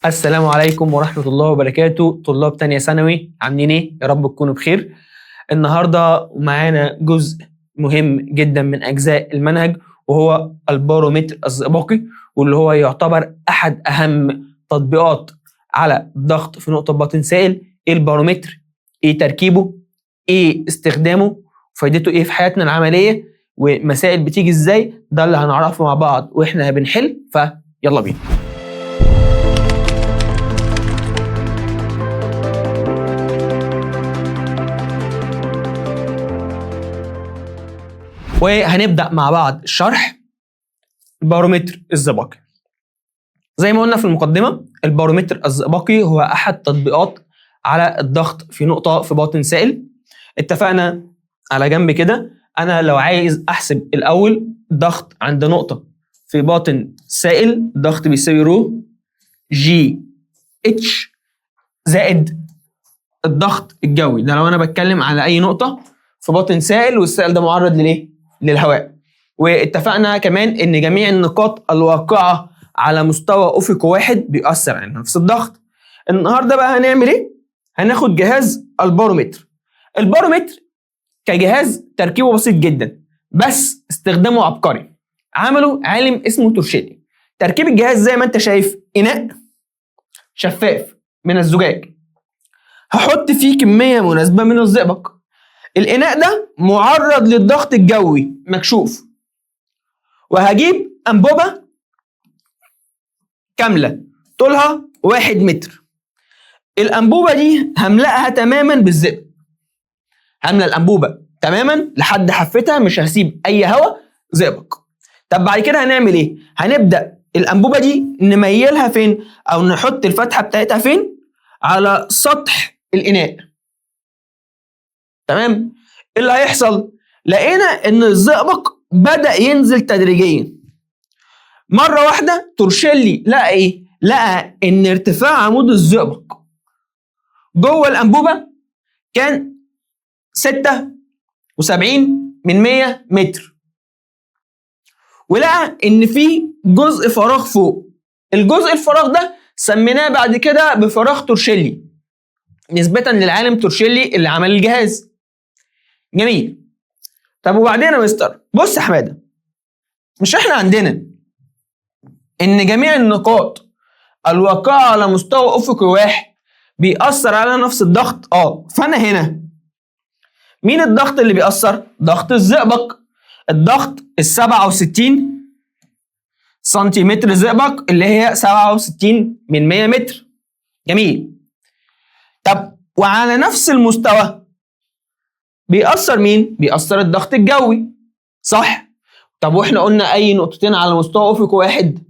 السلام عليكم ورحمة الله وبركاته. طلاب تانية ثانوي عاملين ايه؟ يا رب تكونوا بخير. النهاردة معانا جزء مهم جدا من أجزاء المنهج، وهو البارومتر الزئبقي، واللي هو يعتبر أحد أهم تطبيقات على الضغط في نقطة باطن سائل. ايه البارومتر؟ ايه تركيبه؟ ايه استخدامه؟ فايدته ايه في حياتنا العملية؟ ومسائل بتيجي ازاي؟ ده اللي هنعرفه مع بعض واحنا بنحل، فيلا بينا. وهنبدأ مع بعض شرح البارومتر الزئبقي. زي ما قلنا في المقدمة، البارومتر الزئبقي هو أحد تطبيقات على الضغط في نقطة في باطن سائل. اتفقنا على جنب كده، أنا لو عايز أحسب الأول ضغط عند نقطة في باطن سائل، ضغط بيساوي رو جي اتش زائد الضغط الجوي. ده لو أنا بتكلم على أي نقطة في باطن سائل، والسائل ده معرض للإيه؟ للهواء. واتفقنا كمان ان جميع النقاط الواقعة على مستوى افق واحد بيأثر على نفس الضغط. النهارده بقى هنعمل ايه؟ هناخد جهاز البارومتر. البارومتر كجهاز تركيبه بسيط جدا، بس استخدامه عبقري. عمله عالم اسمه تورشيلي. تركيب الجهاز زي ما انت شايف، اناء شفاف من الزجاج، هحط فيه كمية مناسبة من الزئبق. الإناء ده معرض للضغط الجوي مكشوف، وهجيب أنبوبة كاملة طولها 1 متر. الأنبوبة دي هملأها تماما بالزئبق. هملأ الأنبوبة تماما لحد حفتها، مش هسيب أي هواء زئبق. طب بعد كده هنعمل إيه؟ هنبدأ الأنبوبة دي نميلها فين؟ أو نحط الفتحة بتاعتها فين؟ على سطح الإناء. تمام؟ اللي هيحصل، لقينا ان الزئبق بدأ ينزل تدريجيا. مرة واحدة تورشيلي لقى ايه؟ لقى ان ارتفاع عمود الزئبق جوه الانبوبة كان 76% متر، ولقى ان في جزء فراغ فوق. الجزء الفراغ ده سميناه بعد كده بفراغ تورشيلي، نسبة للعالم تورشيلي اللي عمل الجهاز. جميل. طب وبعدين يا مستر، بص يا حماده، مش احنا عندنا ان جميع النقاط الواقعه على مستوى افقي واحد بيأثر على نفس الضغط؟ فانا هنا مين الضغط اللي بيأثر؟ ضغط الزئبق. الضغط 67 سنتيمتر زئبق، اللي هي 67% متر. جميل. طب وعلى نفس المستوى بيأثر مين؟ بيأثر الضغط الجوي، صح؟ طب واحنا قلنا اي نقطتين على مستوى افق واحد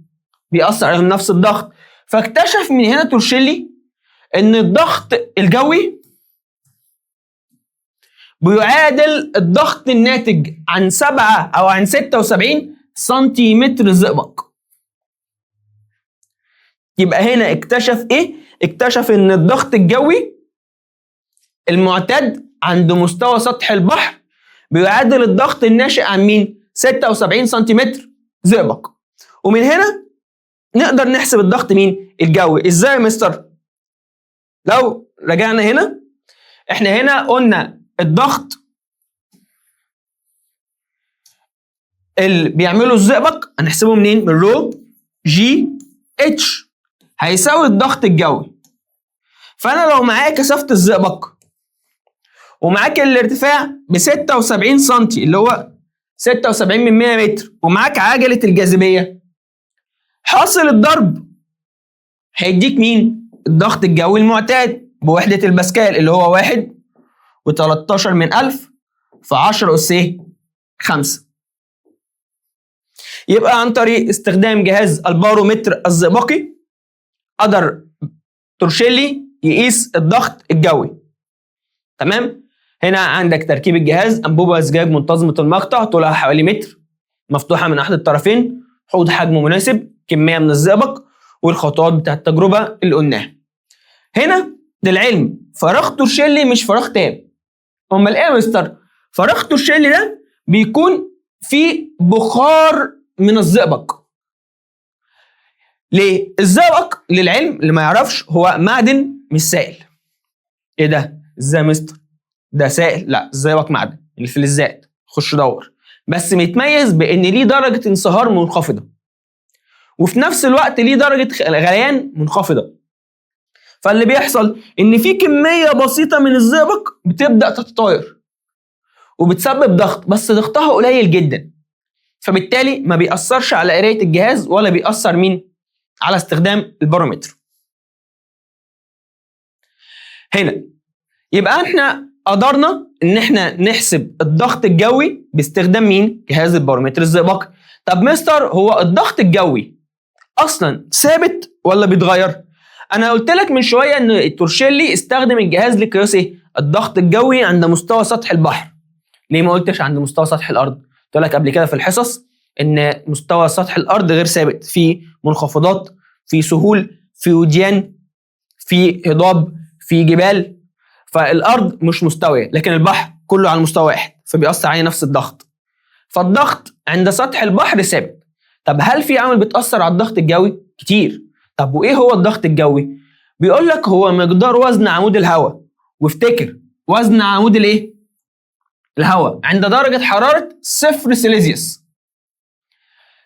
بيأثر عليهم نفس الضغط. فاكتشف من هنا تورشيلي ان الضغط الجوي بيعادل الضغط الناتج عن 7 او عن 76 سنتيمتر زئبق. يبقى هنا اكتشف ايه؟ اكتشف ان الضغط الجوي المعتاد عند مستوى سطح البحر بيعادل الضغط الناشئ عن مين؟ 76 سنتيمتر زئبق. ومن هنا نقدر نحسب الضغط مين؟ الجوي. ازاي يا مستر؟ لو رجعنا هنا، احنا هنا قلنا الضغط اللي بيعمله الزئبق هنحسبه منين؟ من رو جي اتش هيساوي الضغط الجوي. فانا لو معايا كثافة الزئبق ومعاك الارتفاع ب 76 سم اللي هو 76% متر، ومعاك عجلة الجاذبية، حاصل الضرب هيديك مين؟ الضغط الجوي المعتاد بوحدة الباسكال، اللي هو 1.13 في 10 أس 5. يبقى عن طريق استخدام جهاز البارومتر الزئبقي قدر تورشيلي يقيس الضغط الجوي. تمام؟ هنا عندك تركيب الجهاز: انبوبه زجاج منتظمه المقطع طولها حوالي متر، مفتوحه من احد الطرفين، حوض حجم مناسب، كميه من الزئبق، والخطوات بتاعت التجربه اللي قلناها. هنا للعلم فراغ تورشيلي مش فراغ تام. امال ايه يا مستر؟ فراغ تورشيلي ده بيكون فيه بخار من الزئبق. ليه؟ الزئبق للعلم اللي ما يعرفش هو معدن مش سائل. ايه ده؟ ازاي يا مستر؟ ده سائل؟ لا، الزئبق معدن، الفلزات، خش دور. بس متميز بان ليه درجه انصهار منخفضه، وفي نفس الوقت ليه درجه غليان منخفضه. فاللي بيحصل ان في كميه بسيطه من الزئبق بتبدا تتطاير وبتسبب ضغط، بس ضغطها قليل جدا، فبالتالي ما بيأثرش على قرايه الجهاز ولا بيأثر مين على استخدام البارومتر. هنا يبقى احنا قدرنا ان احنا نحسب الضغط الجوي باستخدام مين؟ جهاز البارومتر الزئبقي. طب مستر، هو الضغط الجوي اصلا ثابت ولا بيتغير؟ انا قلت لك من شويه ان التورشيلي استخدم الجهاز لقياس الضغط الجوي عند مستوى سطح البحر. ليه ما قلتش عند مستوى سطح الارض؟ قلت لك قبل كده في الحصص ان مستوى سطح الارض غير ثابت، في منخفضات، في سهول، في وديان، في هضاب، في جبال، فالارض مش مستويه، لكن البحر كله على مستوى واحد فبيأثر عليه نفس الضغط. فالضغط عند سطح البحر ثابت. طب هل في عامل بتأثر على الضغط الجوي؟ كتير. طب وايه هو الضغط الجوي؟ بيقول لك هو مقدار وزن عمود الهواء، وافتكر وزن عمود الهواء عند درجة حرارة 0 سيليزيوس.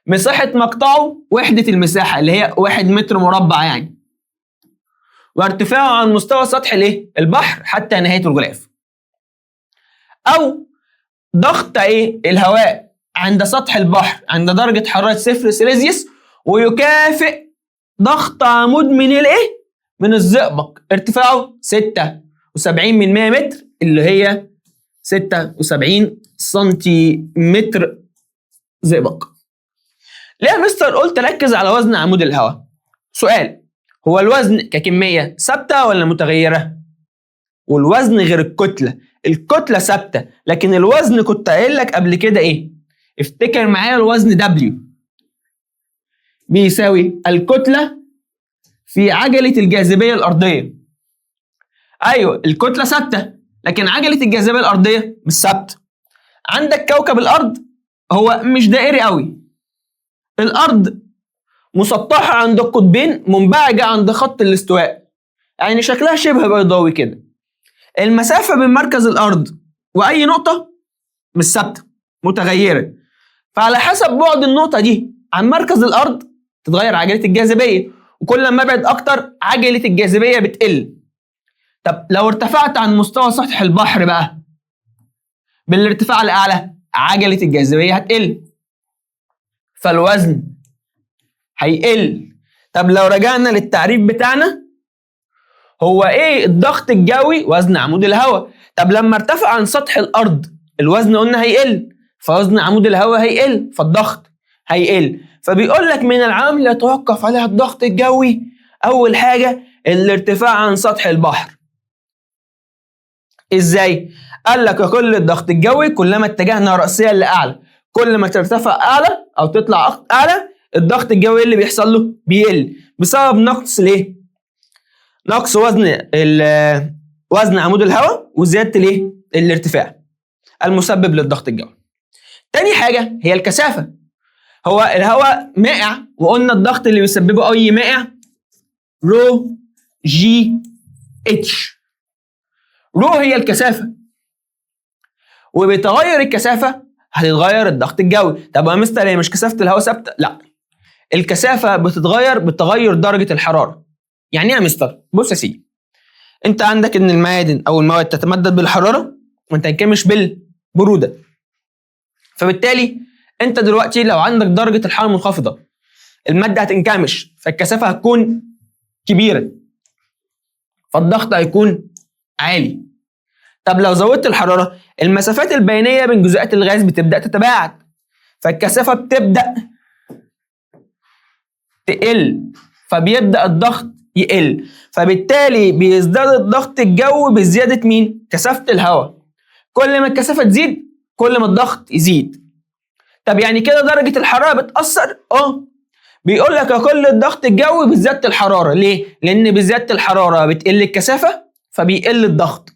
مساحة مقطعه وحدة المساحة اللي هي 1 متر مربع يعني، وارتفاعه عن مستوى سطح البحر حتى نهاية الغلاف. أو ضغط الهواء عند سطح البحر عند درجة حرارة 0 سيليزيوس ويكافئ ضغط عمود من الزئبق ارتفاعه 76 من 100 متر اللي هي 76 سنتيمتر زئبق. ليه يا مستر قلت ركز على وزن عمود الهواء؟ سؤال، هو الوزن ككمية ثابتة ولا متغيرة؟ والوزن غير الكتلة. الكتلة ثابتة، لكن الوزن كنت قايل لك قبل كده افتكر معايا الوزن W بيساوي الكتلة في عجلة الجاذبية الأرضية. أيوة، الكتلة ثابتة لكن عجلة الجاذبية الأرضية مش ثابتة. عندك كوكب الأرض هو مش دائري قوي، الأرض مسطحة عند القطبين، منبعجة عند خط الاستواء، يعني شكلها شبه بيضاوي كده. المسافة بين مركز الأرض وأي نقطة مش ثابتة، متغيرة، فعلى حسب بعد النقطة دي عن مركز الأرض تتغير عجلة الجاذبية، وكل ما ابعد أكتر عجلة الجاذبية بتقل. طب لو ارتفعت عن مستوى سطح البحر بقى بالارتفاع الأعلى عجلة الجاذبية هتقل، فالوزن هيقل. طب لو رجعنا للتعريف بتاعنا، هو الضغط الجوي؟ وزن عمود الهواء. طب لما ارتفع عن سطح الأرض الوزن قلنا هيقل، فوزن عمود الهواء هيقل، فالضغط هيقل. فبيقول لك من العوامل اللي يتوقف عليها الضغط الجوي أول حاجة الارتفاع عن سطح البحر. ازاي؟ قال لك كل الضغط الجوي كلما اتجهنا رأسيا لأعلى، كل ما ترتفع أعلى أو تطلع أعلى الضغط الجوي اللي بيحصل له بيقل بسبب نقص نقص وزن عمود الهواء وزيادة الارتفاع المسبب للضغط الجوي. تاني حاجة هي الكثافة. هو الهواء مائع، وقلنا الضغط اللي بيسببه أي مائع رو جي اتش. رو هي الكثافة، وبتغير الكثافة هتتغير الضغط الجوي. طب يا مستر هي مش كثافة الهواء ثابتة؟ لا، الكثافة بتتغير بتغير درجة الحرارة. يعني ايه يا مستر؟ بص يا سيدي، انت عندك ان المعادن او المواد تتمدد بالحرارة وانت تنكمش بالبرودة، فبالتالي انت دلوقتي لو عندك درجة الحرارة منخفضة المادة هتنكمش، فالكثافة هتكون كبيرة، فالضغط هيكون عالي. طب لو زودت الحرارة المسافات البينية بين جزيئات الغاز بتبدأ تتباعد، فالكثافة بتبدأ تقل، فبيبدأ الضغط يقل، فبالتالي بيزداد الضغط الجوي بزيادة كثافة الهواء. كل ما الكثافة تزيد كل ما الضغط يزيد. طب يعني كده درجة الحرارة بتأثر؟ بيقول لك كل الضغط الجوي بزيادة الحرارة. ليه؟ لأن بزيادة الحرارة بتقل الكثافة فبيقل الضغط.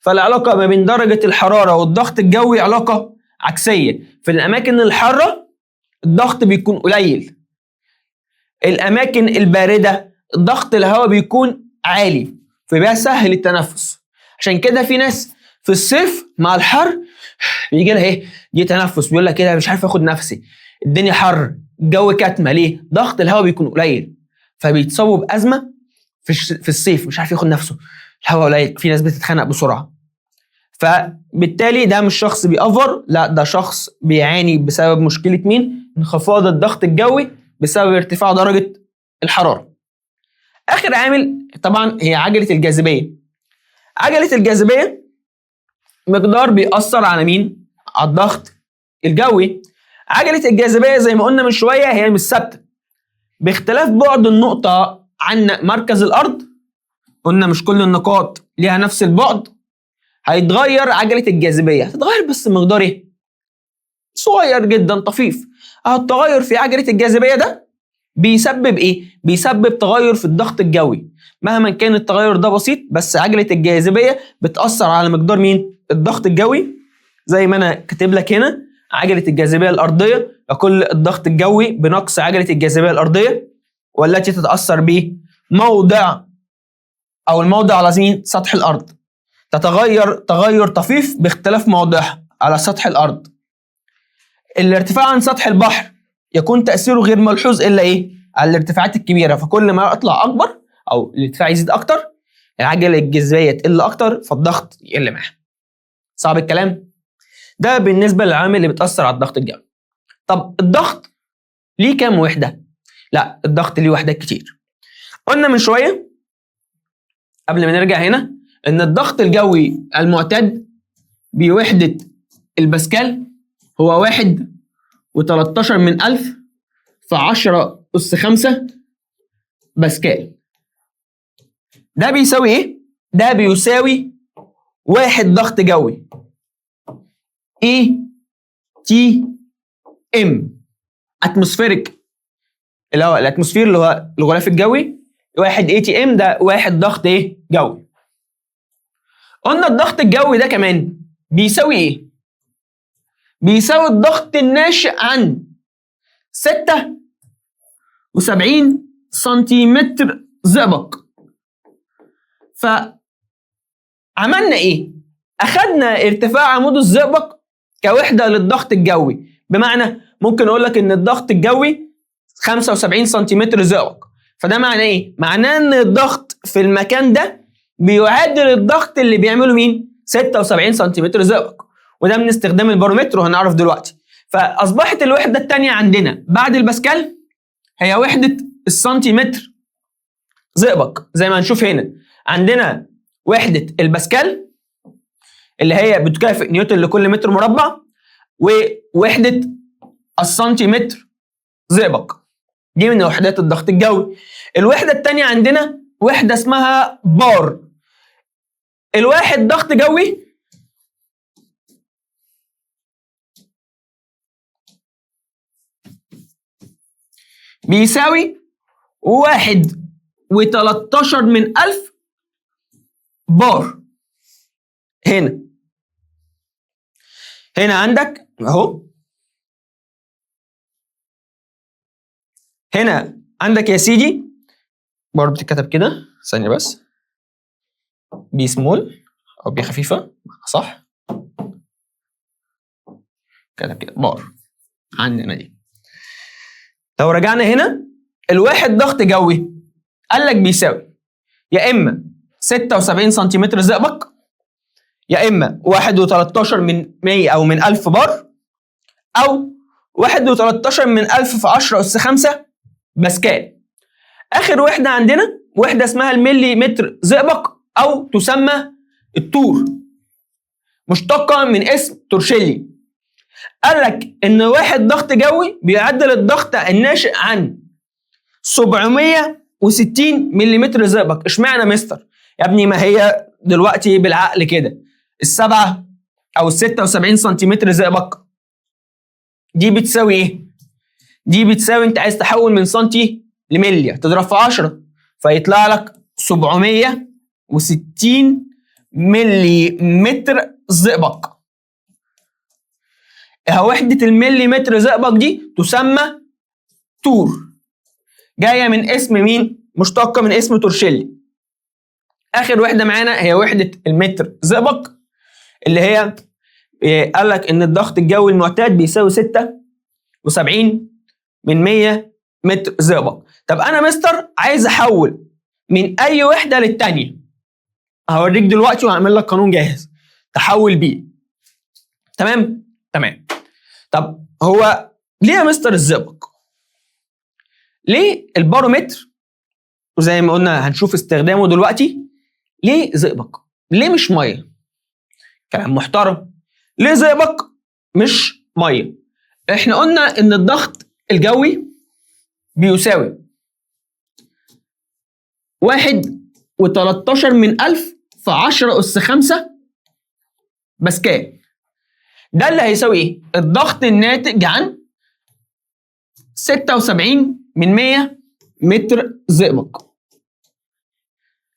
فالعلاقة ما بين درجة الحرارة والضغط الجوي علاقة عكسية. في الأماكن الحارة الضغط بيكون قليل، الاماكن البارده ضغط الهواء بيكون عالي فبيبقى سهل التنفس. عشان كده في ناس في الصيف مع الحر بيجي لها ايه؟ يجي تنفس، بيقول لك كده مش عارف اخد نفسي، الدنيا حر، الجو كاتمه. ليه؟ ضغط الهواء بيكون قليل فبيتصابوا بازمه في الصيف، مش عارف ياخد نفسه، الهواء قليل، في ناس بتتخنق بسرعه. فبالتالي ده مش شخص بيأفور، لا ده شخص بيعاني بسبب مشكله مين؟ انخفاض الضغط الجوي بسبب ارتفاع درجه الحراره. اخر عامل طبعا هي عجله الجاذبيه. عجله الجاذبيه مقدار بيأثر على مين؟ على الضغط الجوي. عجله الجاذبيه زي ما قلنا من شويه هي مش ثابته، باختلاف بعد النقطه عن مركز الارض، قلنا مش كل النقاط ليها نفس البعد، هيتغير عجله الجاذبيه، هتتغير بس مقدار ايه؟ صغير جدا طفيف. التغير في عجله الجاذبيه ده بيسبب ايه؟ بيسبب تغير في الضغط الجوي. مهما كان التغير ده بسيط، بس عجله الجاذبيه بتاثر على مقدار مين؟ الضغط الجوي. زي ما انا كاتب لك هنا، عجله الجاذبيه الارضيه يقل الضغط الجوي بنقص عجله الجاذبيه الارضيه، والتي تتاثر بموضع او الموضع على مين؟ سطح الارض. تتغير تغير طفيف باختلاف موضعها على سطح الارض. الارتفاع عن سطح البحر يكون تأثيره غير ملحوظ إلا إيه؟ على الارتفاعات الكبيرة، فكل ما أطلع أكبر أو الارتفاع يزيد أكتر العجلة الجاذبية تقل أكتر فالضغط يقل معاها. صعب الكلام؟ ده بالنسبة للعوامل اللي بتأثر على الضغط الجوي. طب الضغط ليه كام وحدة؟ لا، الضغط ليه وحدات كتير. قلنا من شوية قبل ما نرجع هنا إن الضغط الجوي المعتاد بوحدة الباسكال هو 1.13 من 1000 في 10 أس 5 باسكال. ده بيساوي ايه؟ ده بيساوي 1 ضغط جوي ATM اتموسفيريك، اللي هو الاتموسفير اللي هو الغلاف الجوي. 1 ATM ده 1 ضغط ايه؟ جوي. قلنا الضغط الجوي ده كمان بيساوي ايه؟ بيساوي الضغط الناشئ عن 76 سنتيمتر زئبق. فعملنا ايه؟ اخدنا ارتفاع عمود الزئبق كوحده للضغط الجوي، بمعنى ممكن اقول لك ان الضغط الجوي 75 سنتيمتر زئبق. فده معناه ايه؟ معناه ان الضغط في المكان ده بيعادل الضغط اللي بيعمله مين؟ 76 سنتيمتر زئبق، وده من استخدام البارومتر وهنعرف دلوقتي. فاصبحت الوحده الثانيه عندنا بعد الباسكال هي وحده السنتيمتر زئبق. زي ما هنشوف هنا عندنا وحده الباسكال اللي هي بتكافئ نيوتن لكل متر مربع، ووحده السنتيمتر زئبق دي من وحدات الضغط الجوي. الوحده الثانيه عندنا وحده اسمها بار. الواحد ضغط جوي بيساوي 1.13 من 1000 بار. هنا عندك اهو، هنا عندك يا سيدي بار بتتكتب كده، ثانية بس، بي سمول او بي خفيفة صح، كتب كده بار عندنا دي. لو رجعنا هنا الواحد ضغط جوي قال لك بيساوي يا اما 76 سنتيمتر زئبق، يا اما 1.13 من 100 او من 1000 بار، او 1.13 من 1000 في 10 أس 5 باسكال. اخر وحده عندنا وحده اسمها الملي متر زئبق او تسمى التور، مشتقه من اسم تورشيلي. قال لك ان واحد ضغط جوي بيعدل الضغط الناشئ عن 760 ملم زئبق. اشمعنى مستر؟ يا ابني ما هي دلوقتي بالعقل كده السبعة او 76 سنتيمتر زئبق دي بتساوي ايه؟ دي بتساوي انت عايز تحول من سنتي لملي تضرب في 10 فيطلع لك 760 ملم زئبق. وحدة الملي متر زئبق دي تسمى تور. جايه من اسم مين؟ مشتقه من اسم تورشيلي. اخر وحده معانا هي وحده المتر زئبق، اللي هي قال لك ان الضغط الجوي المعتاد بيساوي 76 من 100 متر زئبق. طب انا مستر عايز احول من اي وحده للتانيه، هوريك دلوقتي وهعمل لك قانون جاهز تحول بيه. تمام. طب هو ليه يا مستر الزئبق؟ ليه البارومتر؟ وزي ما قلنا هنشوف استخدامه دلوقتي. ليه زئبق؟ ليه مش ميه؟ كلام محترم. ليه زئبق مش ميه؟ احنا قلنا ان الضغط الجوي بيساوي 1.13 من 1000 في 10 أس 5 باسكال. ده اللي هيساوي ايه؟ الضغط الناتج عن 76 من 100 متر زئبق.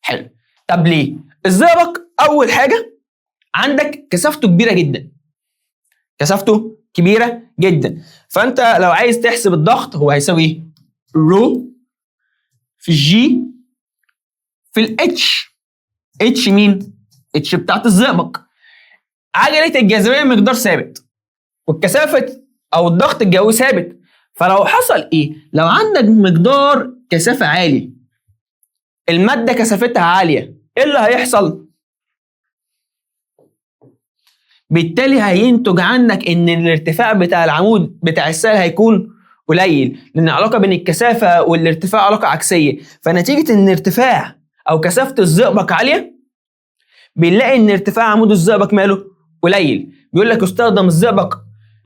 حلو. طب ليه؟ الزئبق أول حاجة عندك كثافته كبيرة جدا. كثافته كبيرة جدا. فأنت لو عايز تحسب الضغط هو هيساوي ايه؟ رو في الجي في الاتش. اتش مين؟ اتش بتاعت الزئبق. عجلة الجاذبية مقدار ثابت، والكثافة أو الضغط الجوي ثابت. فلو حصل إيه؟ لو عندك مقدار كثافة عالي، المادة كثافتها عالية، إيه اللي هيحصل؟ بالتالي هينتج عنك إن الارتفاع بتاع العمود بتاع السائل هيكون قليل، لأن العلاقة بين الكثافة والارتفاع علاقة عكسية. فنتيجة إن ارتفاع أو كثافة الزئبق عالية، بنلاقي إن ارتفاع عمود الزئبق ماله؟ قليل. بيقول لك يستخدم الزئبق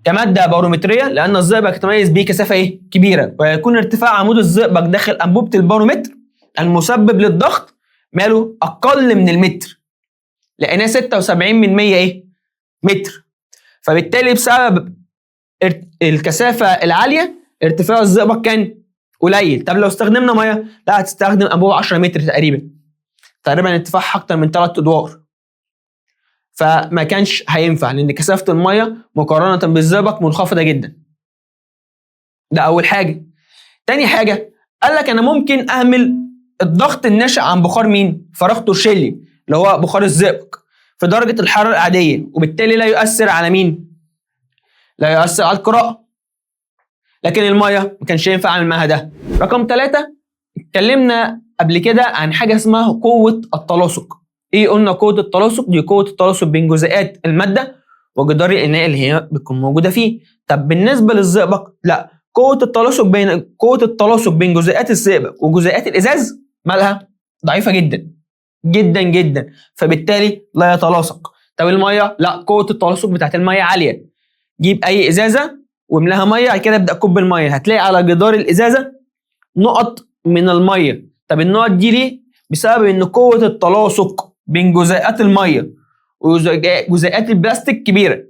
كمادة بارومترية لأن الزئبق يتميز به كثافة إيه؟ كبيرة، ويكون ارتفاع عمود الزئبق داخل أنبوبة البارومتر المسبب للضغط ماله؟ أقل من المتر، لأنها 76 من 100 إيه؟ متر. فبالتالي بسبب الكثافة العالية ارتفاع الزئبق كان قليل. طب لو استخدمنا مية، لا هتستخدم أنبوبة 10 متر تقريبا ارتفاعها أكتر من 3 أدوار. فما كانش هينفع لأن كثافة المية مقارنة بالزئبق منخفضة جدا. ده أول حاجة. تاني حاجة قال لك أنا ممكن أهمل الضغط الناشئ عن بخار مين؟ فراغ تورشيلي اللي هو بخار الزئبق في درجة الحرارة العادية، وبالتالي لا يؤثر على مين؟ لا يؤثر على القراءة. لكن المية ما كانش ينفع أعمل معاها ده. رقم 3 اتكلمنا قبل كده عن حاجة اسمها قوة التلاصق. ايه قلنا قوة التلاصق؟ دي قوة التلاصق بين جزيئات المادة وجدار الإناء اللي هي بتكون موجودة فيه. طب بالنسبة للزئبق لا، قوة التلاصق بين جزيئات الزئبق وجزيئات الإزاز مالها؟ ضعيفة جدا جدا جدا، فبالتالي لا يتلاصق. طب المية لا، قوة التلاصق بتاعت المية عالية. جيب أي إزازة واملاها مية، بعد كده ابدأ كب المية، هتلاقي على جدار الإزازة نقط من المية. طب النقط دي ليه؟ بسبب إن قوة التلاصق بين جزيئات المية وجزيئات البلاستيك كبيرة.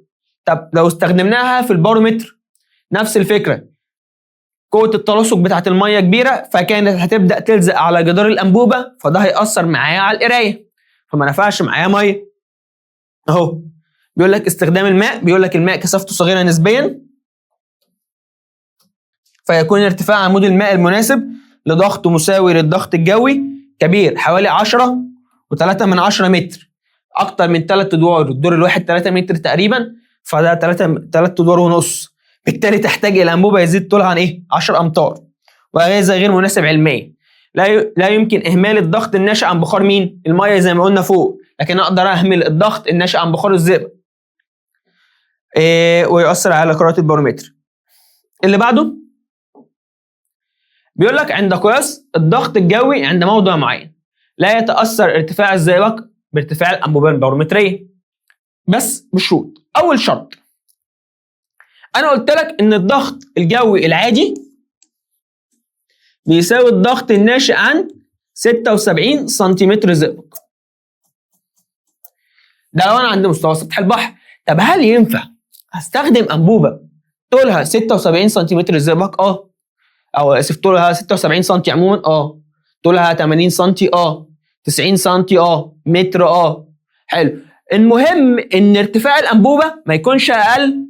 طب لو استخدمناها في البارومتر نفس الفكرة، قوة التلاصق بتاعت المية كبيرة، فكانت هتبدأ تلزق على جدار الأنبوبة، فده هيأثر معايا على القراية، فما نفعش معايا مية. أهو بيقول لك استخدام الماء، بيقول لك الماء كثافته صغيرة نسبيا، فيكون ارتفاع عمود الماء المناسب لضغط مساوي للضغط الجوي كبير، حوالي 10.3 متر، أكتر من 3 أدوار. الدور الواحد 3 متر تقريبا، فده 3 أدوار ونص. بالتالي تحتاج إلى أنبوبة يزيد طولها عن 10 أمتار، وهذا غير مناسب علميا. لا يمكن إهمال الضغط الناشئ عن بخار مين؟ المية زي ما قلنا فوق، لكن أقدر أهمل الضغط الناشئ عن بخار الزئبق ويؤثر على قراءة البارومتر. اللي بعده بيقول لك عند قياس الضغط الجوي عند موضع معين لا يتأثر ارتفاع الزئبق بارتفاع الأنبوبة البارومترية، بس بشروط. أول شرط، أنا قلت لك إن الضغط الجوي العادي بيساوي الضغط الناشئ عن 76 سنتيمتر زئبق. ده لو أنا عند مستوى سطح البحر. طب هل ينفع أستخدم أنبوبة طولها 76 سنتيمتر زئبق؟ أو آسف، طولها 76 سنتي عموما، طولها 80 سنتي، 90 سنتي، متر، حلو. المهم إن ارتفاع الأنبوبة ما يكونش أقل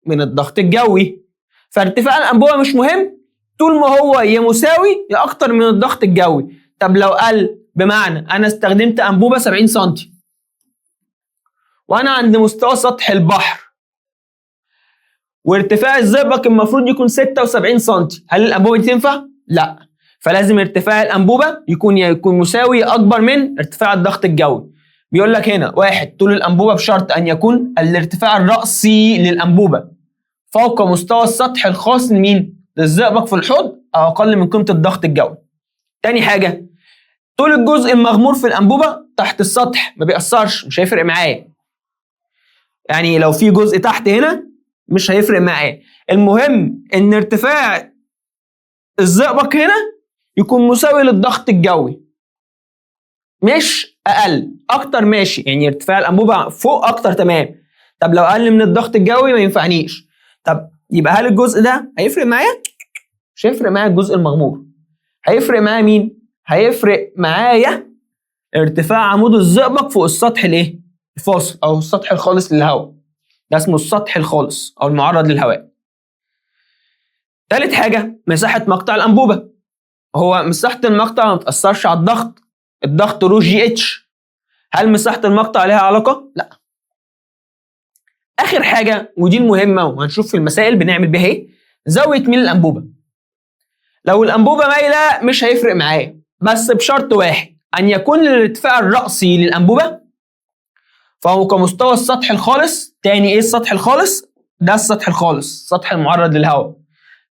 من الضغط الجوي. فارتفاع الأنبوبة مش مهم، طول ما هو يا مساوي يا اكتر من الضغط الجوي. طب لو قل، بمعنى انا استخدمت انبوبه 70 سم وانا عند مستوى سطح البحر وارتفاع الزئبق المفروض يكون 76 سم، هل الانبوبه دي تنفع؟ لا، فلازم ارتفاع الانبوبه يكون مساوي اكبر من ارتفاع الضغط الجوي. بيقول لك هنا واحد، طول الانبوبه بشرط ان يكون الارتفاع الرأسي للانبوبه فوق مستوى السطح الخاص لمين؟ للزئبق في الحوض او اقل من قيمه الضغط الجوي. تاني حاجه، طول الجزء المغمور في الانبوبه تحت السطح ما بيأثرش، مش هيفرق معايا. يعني لو في جزء تحت هنا مش هيفرق معايا، المهم ان ارتفاع الزئبق هنا يكون مساوي للضغط الجوي، مش اقل. اكتر ماشي، يعني ارتفاع الانبوبه فوق اكتر تمام. طب لو اقل من الضغط الجوي ما ينفعنيش. طب يبقى هل الجزء ده هيفرق معايا؟ مش هيفرق معايا الجزء المغمور. هيفرق معايا مين؟ هيفرق معايا ارتفاع عمود الزئبق فوق السطح الايه؟ الفاصل او السطح الخالص للهواء. ده اسمه السطح الخالص او المعرض للهواء. تالت حاجه، مساحه مقطع الانبوبه. هو مساحه المقطع ما بتاثرش على الضغط، الضغط له جي اتش. هل مساحه المقطع لها علاقه؟ لا. اخر حاجه ودي المهمه وهنشوف في المسائل بنعمل بيها ايه، زاويه ميل الانبوبه. لو الانبوبه مايله مش هيفرق معايا، بس بشرط واحد، ان يكون الارتفاع الرأسي للانبوبه فهو كمستوى السطح الخالص. تاني ايه السطح الخالص؟ ده السطح الخالص، السطح المعرض للهواء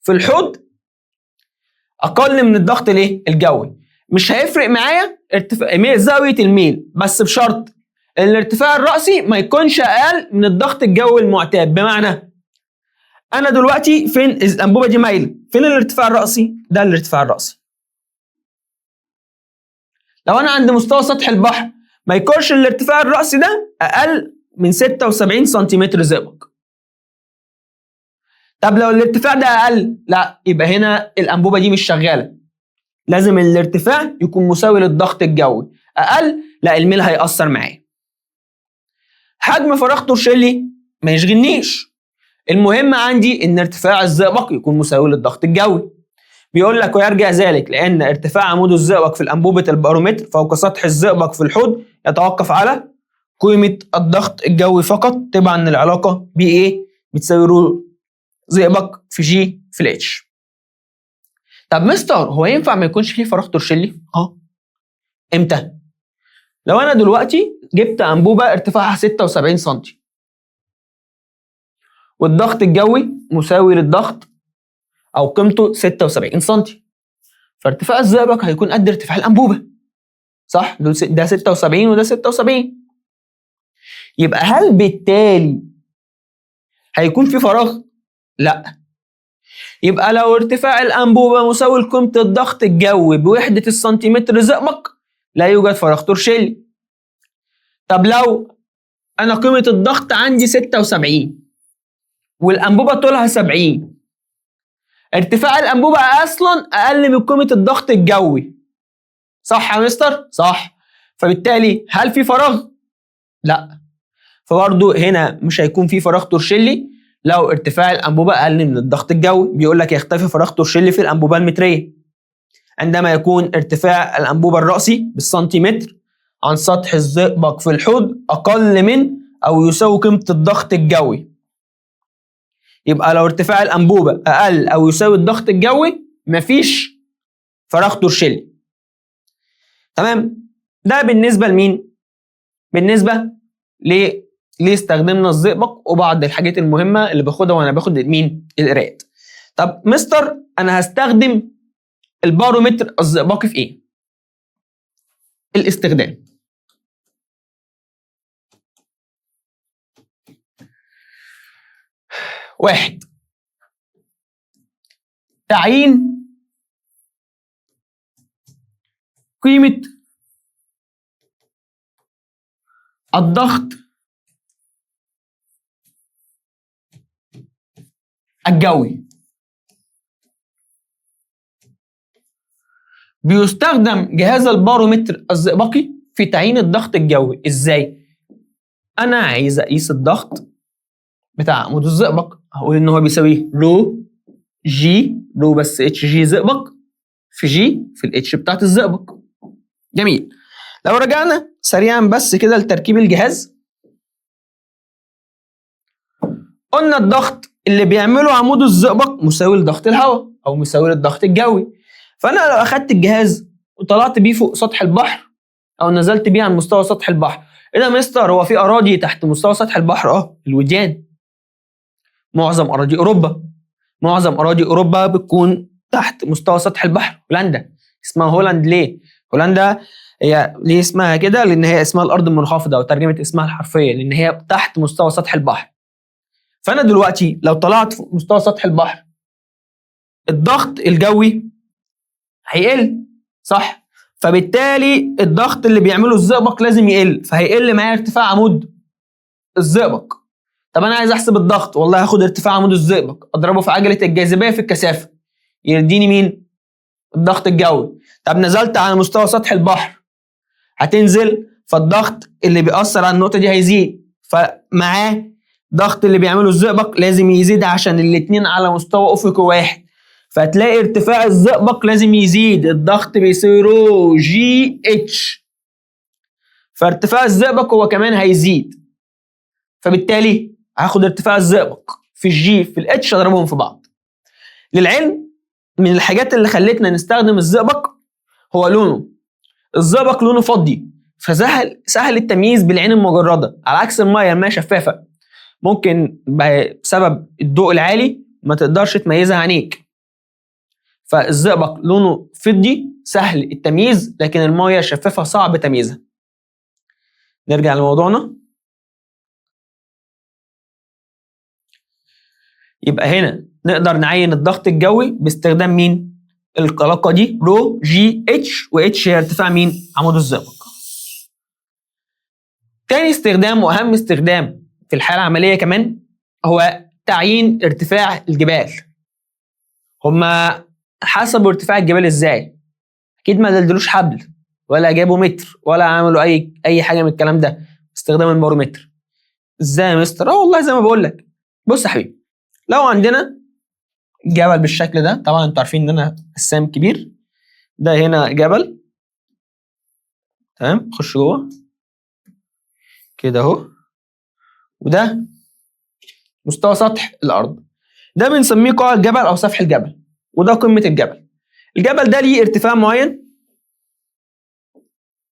في الحوض اقل من الضغط الايه؟ الجوي. مش هيفرق معايا ارتفاع زاويه الميل، بس بشرط ان الارتفاع الرأسي ما يكونش اقل من الضغط الجوي المعتاد. بمعنى انا دلوقتي فين الانبوبه دي مايله، فين الارتفاع الرأسي؟ ده الارتفاع الرأسي. لو انا عند مستوى سطح البحر ما يكونش الارتفاع الرأسي ده اقل من 76 سنتيمتر زئبق. طب لو الارتفاع ده اقل، لا، يبقى هنا الانبوبه دي مش شغاله. لازم الارتفاع يكون مساوي للضغط الجوي. اقل، لا، الميل هيأثر معايا. حجم فراغ تورشيلي ما يشغلنيش، المهم عندي ان ارتفاع الزئبق يكون مساوي للضغط الجوي. بيقول لك ويرجع ذلك لان ارتفاع عمود الزئبق في الانبوبه البارومتر فوق سطح الزئبق في الحوض يتوقف على قيمه الضغط الجوي فقط. طبعا العلاقه بي ايه؟ بتساوي رو زئبق في جي في الاتش. طب مستر، هو ينفع ما يكونش فيه فراغ تورشيلي؟ امتى؟ لو انا دلوقتي جبت انبوبه ارتفاعها 76 سم والضغط الجوي مساوي للضغط او قيمته 76 سم، فارتفاع الزئبق هيكون قد ارتفاع الانبوبه، صح؟ ده 76 وده 76. يبقى هل بالتالي هيكون في فراغ؟ لا. يبقى لو ارتفاع الانبوبه مساوي لقيمه الضغط الجوي بوحده السنتيمتر زئبق لا يوجد فراغ تورشيلي. طب لو انا قيمه الضغط عندي 76 والانبوبه طولها 70، ارتفاع الانبوبه اصلا اقل من قيمه الضغط الجوي، صح يا مستر؟ صح. فبالتالي هل في فراغ؟ لا. فبرضه هنا مش هيكون في فراغ تورشيلي لو ارتفاع الانبوبه اقل من الضغط الجوي. بيقول لك يختفي فراغ تورشيلي في الانبوبه المتريه عندما يكون ارتفاع الانبوبه الرأسي بالسنتيمتر عن سطح الزئبق في الحوض اقل من او يساوي قيمه الضغط الجوي. يبقى لو ارتفاع الانبوبه اقل او يساوي الضغط الجوي مفيش فراغ تورشيلي. تمام؟ ده بالنسبه لمين؟ بالنسبه ليه استخدمنا الزئبق وبعض الحاجات المهمه اللي باخدها وانا باخد مين؟ القراءات. طب مستر، انا هستخدم البارومتر الزئبقي في ايه؟ الاستخدام. واحد، تعيين قيمة الضغط الجوي. بيستخدم جهاز البارومتر الزئبقي في تعيين الضغط الجوي. ازاي؟ انا عايز اقيس الضغط بتاع عمود الزئبق، هقول ان هو بيساوي رو جي رو بس اتش جي زئبق في جي في الاتش بتاعت الزئبق. جميل. لو رجعنا سريعا بس كده لتركيب الجهاز، قلنا الضغط اللي بيعمله عمود الزئبق مساوي لضغط الهواء او مساوي للضغط الجوي. فانا لو اخدت الجهاز وطلعت بيه فوق سطح البحر او نزلت بيه عن مستوى سطح البحر، ايه ده يا مستر هو في اراضي تحت مستوى سطح البحر؟ الوديان. معظم اراضي اوروبا بتكون تحت مستوى سطح البحر. هولندا اسمها هولاند ليه؟ هولندا هي ليه اسمها كده؟ لان هي اسمها الارض المنخفضه، او ترجمه اسمها الحرفيه لان هي تحت مستوى سطح البحر. فانا دلوقتي لو طلعت فوق مستوى سطح البحر الضغط الجوي هيقل، صح؟ فبالتالي الضغط اللي بيعمله الزئبق لازم يقل، فهيقل معايا ارتفاع عمود الزئبق. طب انا عايز احسب الضغط، والله هاخد ارتفاع عمود الزئبق اضربه في عجله الجاذبيه في الكثافه يديني مين؟ الضغط الجوي. طب نزلت على مستوى سطح البحر هتنزل، فالضغط اللي بيأثر على النقطه دي هيزيد، فمعاه الضغط اللي بيعمله الزئبق لازم يزيد عشان الاتنين على مستوى افقي واحد، فتلاقي ارتفاع الزئبق لازم يزيد. الضغط بيساوي رو جي اتش، فارتفاع الزئبق هو كمان هيزيد، فبالتالي هاخد ارتفاع الزئبق في الجي في الاتش اضربهم في بعض. للعلم من الحاجات اللي خلتنا نستخدم الزئبق هو لونه. الزئبق لونه فضي فسهل التمييز بالعين المجرده، على عكس الميه شفافه ممكن بسبب الضوء العالي ما تقدرش تميزها عينيك. فالزئبق لونه فضي سهل التمييز، لكن الميه شفافه صعب تمييزها. نرجع لموضوعنا. يبقى هنا نقدر نعين الضغط الجوي باستخدام مين؟ العلاقه دي رو جي اتش، واتش هي ارتفاع مين؟ عمود الزئبق. تاني استخدام واهم استخدام في الحياه العمليه كمان هو تعيين ارتفاع الجبال. هما حسبوا ارتفاع الجبال ازاي؟ اكيد ما دلدلوش حبل ولا جابوا متر ولا عملوا اي حاجه من الكلام ده باستخدام البارومتر. ازاي يا مستر؟ والله زي ما بقول لك. بص يا حبيبي، لو عندنا جبل بالشكل ده، طبعا انتوا عارفين ان انا رسام كبير، ده هنا جبل، تمام؟ خش جوه كده اهو، وده مستوى سطح الارض، ده بنسميه قاع الجبل او سفح الجبل، وده قمه الجبل. الجبل ده ليه ارتفاع معين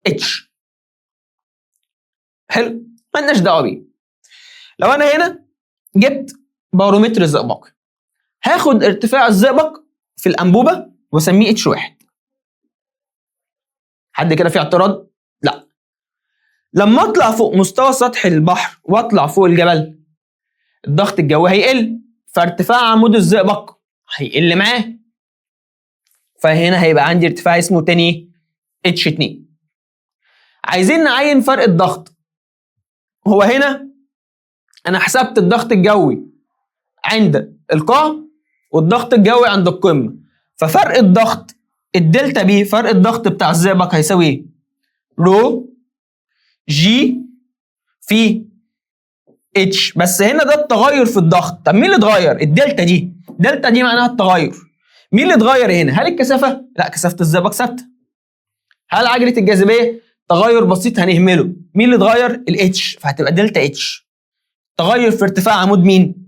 اتش، حلو، مالناش دعوه بيه. لو انا هنا جبت بارومتر زئبقي هاخد ارتفاع الزئبق في الانبوبه واسميه اتش واحد. حد كده في اعتراض؟ لا. لما اطلع فوق مستوى سطح البحر واطلع فوق الجبل الضغط الجوي هيقل، فارتفاع عمود الزئبق هيقل معاه، فهنا هيبقى عندي ارتفاع اسمه تاني اتش 2. عايزين نعين فرق الضغط. هو هنا انا حسبت الضغط الجوي عند القاع والضغط الجوي عند القمه، ففرق الضغط الدلتا بي، فرق الضغط بتاع الزئبق هيساوي ايه؟ رو جي في اتش. بس هنا ده التغير في الضغط. طب مين اللي اتغير؟ الدلتا دي. دلتا دي معناها التغير. مين اللي اتغير هنا؟ هل الكثافه؟ لا، كثافه الزئبق ثابته. هل عجله الجاذبيه؟ تغير بسيط هنهمله. مين اللي اتغير؟ الاتش، فهتبقى دلتا اتش. تغير في ارتفاع عمود مين؟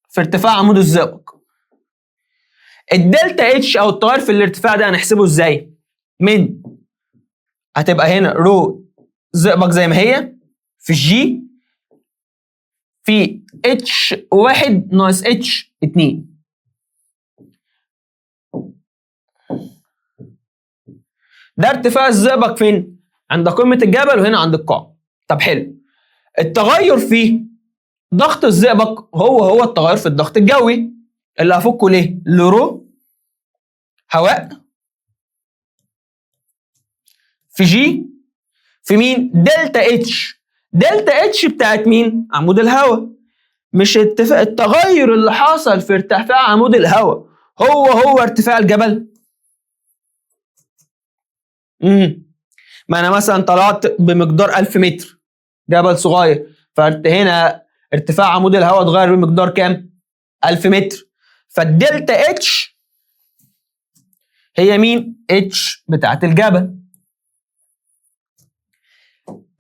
في ارتفاع عمود الزئبق. الدلتا اتش او التغير في الارتفاع ده هنحسبه ازاي؟ من هتبقى هنا رو زئبق زي ما هي في جي في اتش 1 ناقص اتش 2. ده ارتفاع الزئبق فين؟ عند قمة الجبل، وهنا عند القاع. طب حلو. التغير في ضغط الزئبق هو التغير في الضغط الجوي اللي هفكه ليه؟ لرو هواء في جي في مين؟ دلتا اتش. دلتا اتش بتاعت مين؟ عمود الهواء. مش التغير اللي حصل في ارتفاع عمود الهواء هو ارتفاع الجبل؟ ما انا مثلا طلعت بمقدار 1000 متر، جبل صغير، فهنا ارتفاع عمود الهواء اتغير بمقدار كام؟ 1000 متر. فالدلتا اتش هي مين؟ اتش بتاعت الجبل.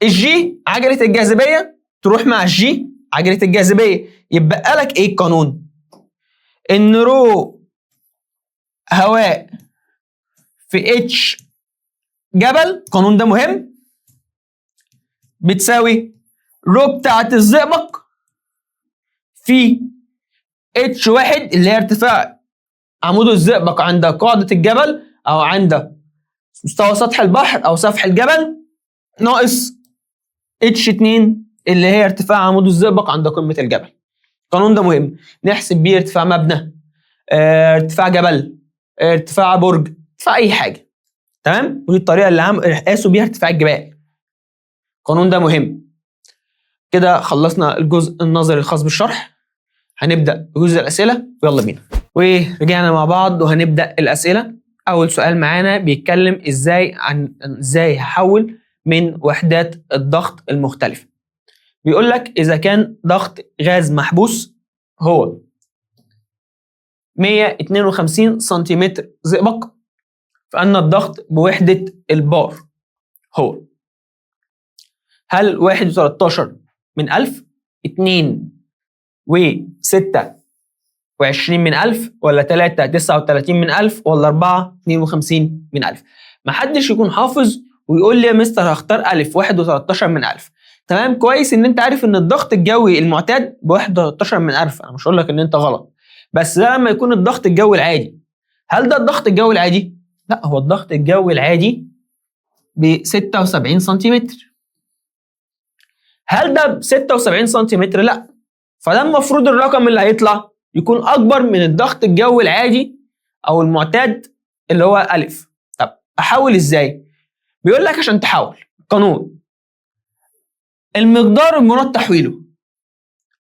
الجي عجلة الجاذبية تروح مع الجي عجلة الجاذبية، يبقى لك ايه القانون؟ ان رو هواء في اتش جبل، القانون ده مهم، بتساوي رو بتاعت الزئبق في اتش واحد اللي هي ارتفاع عمود الزئبق عند قاعدة الجبل او عند مستوى سطح البحر او سفح الجبل، ناقص اتش 2 اللي هي ارتفاع عمود الزئبق عند قمة الجبل. القانون ده مهم، نحسب بيه ارتفاع مبنى، ارتفاع جبل، ارتفاع برج، ارتفاع اي حاجة. تمام؟ ودي الطريقة اللي قاسوا بيها ارتفاع الجبال. القانون ده مهم. كده خلصنا الجزء النظري الخاص بالشرح، هنبدأ بجزء الأسئلة ويلا بينا. ورجعنا مع بعض وهنبدأ الأسئلة. أول سؤال معانا بيتكلم ازاي هحول من وحدات الضغط المختلفة. بيقول لك إذا كان ضغط غاز محبوس هو 152 سنتيمتر زئبق، فأن الضغط بوحدة البار هو هل 1.13 من 1000، 2 و26 من 1000، ولا 3.39 من 1000، ولا 4.52 من 1000؟ محدش يكون حافظ ويقول لي يا مستر هختار ألف 1.13 من 1000. تمام، كويس ان انت عارف ان الضغط الجوي المعتاد ب 1.13 من 1000. انا مش هقول لك ان انت غلط، بس ده لما يكون الضغط الجوي العادي. هل ده الضغط الجوي العادي؟ لا، هو الضغط الجوي العادي ب 76 سنتيمتر. هل ده ب 76 سنتيمتر؟ لا. فده المفروض الرقم اللي هيطلع يكون اكبر من الضغط الجوي العادي او المعتاد اللي هو ألف. طب احول ازاي؟ بيقول لك عشان تحول قانون المقدار المراد تحويله.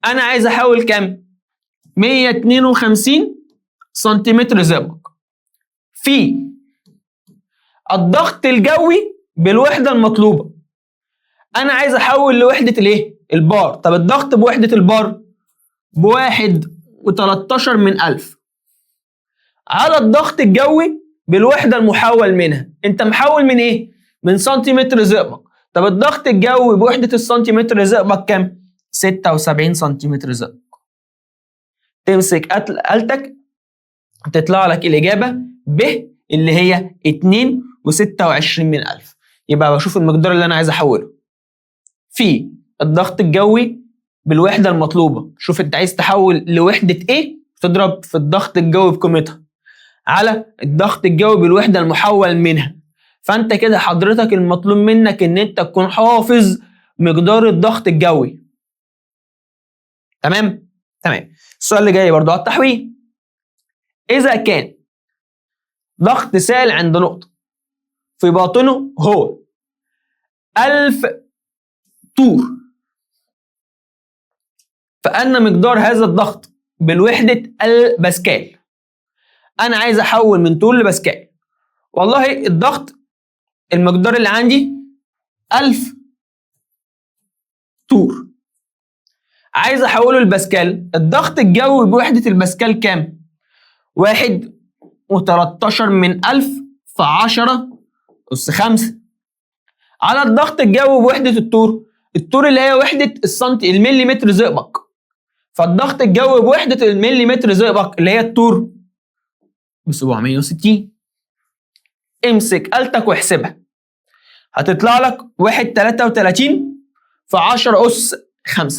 انا عايز احول كام؟ 152 سنتيمتر زئبق في الضغط الجوي بالوحدة المطلوبة. انا عايز احول لوحدة الايه؟ البار. طب الضغط بوحدة البار ب1.13 من 1000 على الضغط الجوي بالوحدة المحول منها. انت محول من ايه؟ من سنتيمتر زئبق. طب الضغط الجوي بوحدة السنتيمتر زئبق كام؟ 76 سنتيمتر زئبق. تمسك آلتك تطلع لك الإجابة ب اللي هي 2.26 من 1000. يبقى بشوف المقدار اللي أنا عايز أحوله في الضغط الجوي بالوحدة المطلوبة. شوف أنت عايز تحول لوحدة إيه؟ تضرب في الضغط الجوي بقيمتها على الضغط الجوي بالوحدة المحول منها. فأنت كده حضرتك المطلوب منك إن أنت تكون حافظ مقدار الضغط الجوي. تمام؟ تمام. السؤال اللي جاي برضو على التحويل. إذا كان ضغط سائل عند نقطة في باطنه هو 1000 طور، فأن مقدار هذا الضغط بالوحدة الباسكال. أنا عايز أحول من طول لباسكال. والله الضغط المقدار اللي عندي 1000 طور، عايز أحوله لباسكال. الضغط الجوي بوحدة الباسكال كام؟ 1.13 من 1000 في 10⁵ على الضغط الجوي بوحدة الطور. الطور اللي هي وحدة المليمتر زئبق. فالضغط الجوي بوحدة المليمتر زئبق اللي هي الطور ب 760. امسك آلتك واحسبها، هتطلع لك 1.33 في 10⁵.